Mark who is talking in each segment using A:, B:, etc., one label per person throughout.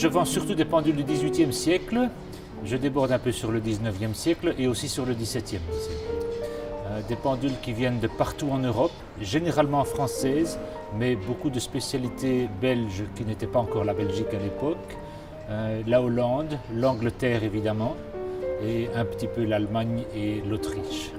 A: je vends surtout des pendules du XVIIIe siècle. Je déborde un peu sur le XIXe siècle et aussi sur le XVIIe siècle. Des pendules qui viennent de partout en Europe, généralement françaises, mais beaucoup de spécialités belges qui n'étaient pas encore la Belgique à l'époque. La Hollande, l'Angleterre évidemment, et un petit peu l'Allemagne et l'Autriche.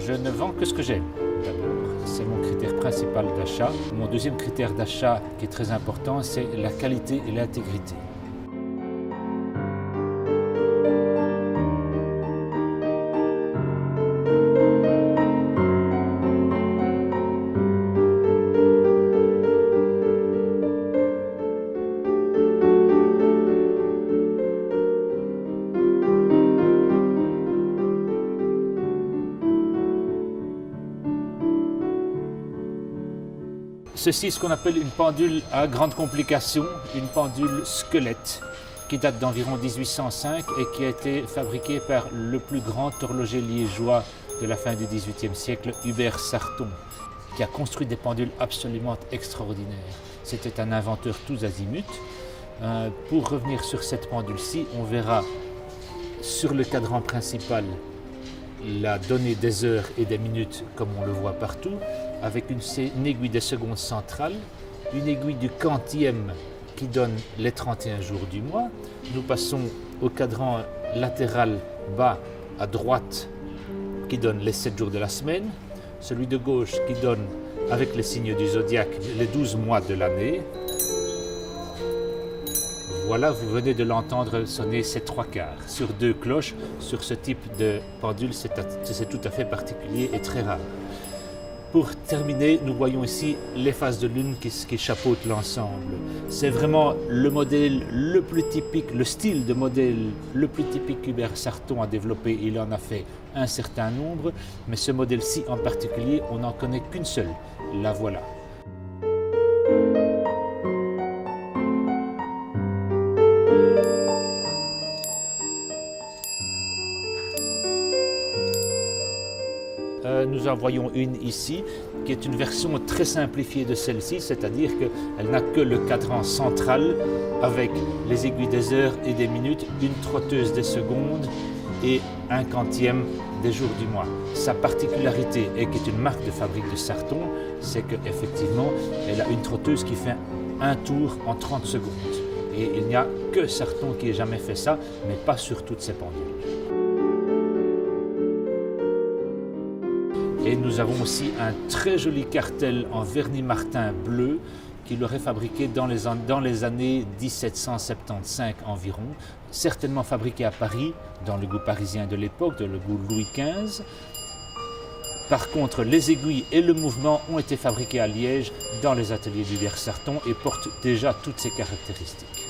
A: Je ne vends que ce que j'aime, d'abord. C'est mon critère principal d'achat. Mon deuxième critère d'achat qui est très important, c'est la qualité et l'intégrité. Ceci est ce qu'on appelle une pendule à grande complication, une pendule squelette qui date d'environ 1805 et qui a été fabriquée par le plus grand horloger liégeois de la fin du XVIIIe siècle, Hubert Sarton, qui a construit des pendules absolument extraordinaires. C'était un inventeur tous azimuts. Pour revenir sur cette pendule-ci, on verra sur le cadran principal la donnée des heures et des minutes comme on le voit partout, avec une aiguille des secondes centrales, une aiguille du quantième qui donne les 31 jours du mois. Nous passons au cadran latéral bas à droite qui donne les 7 jours de la semaine, celui de gauche qui donne avec les signes du zodiaque les 12 mois de l'année. Voilà, vous venez de l'entendre sonner ces 3/4 sur 2 cloches. Sur ce type de pendule, c'est tout à fait particulier et très rare. Pour terminer, nous voyons ici les phases de lune qui chapeautent l'ensemble. C'est vraiment le modèle le plus typique, le style de modèle le plus typique qu'Hubert Sarton a développé. Il en a fait un certain nombre, mais ce modèle-ci en particulier, on n'en connaît qu'une seule. La voilà. Nous en voyons une ici, qui est une version très simplifiée de celle-ci, c'est-à-dire qu'elle n'a que le cadran central avec les aiguilles des heures et des minutes, une trotteuse des secondes et un quantième des jours du mois. Sa particularité, et qui est une marque de fabrique de Sarton, c'est qu'effectivement, elle a une trotteuse qui fait un tour en 30 secondes. Et il n'y a que Sarton qui ait jamais fait ça, mais pas sur toutes ses pendules. Et nous avons aussi un très joli cartel en vernis martin bleu qu'il aurait fabriqué dans les années 1775 environ, certainement fabriqué à Paris, dans le goût parisien de l'époque, dans le goût Louis XV. Par contre, les aiguilles et le mouvement ont été fabriqués à Liège dans les ateliers d'Hubert Sarton et portent déjà toutes ces caractéristiques.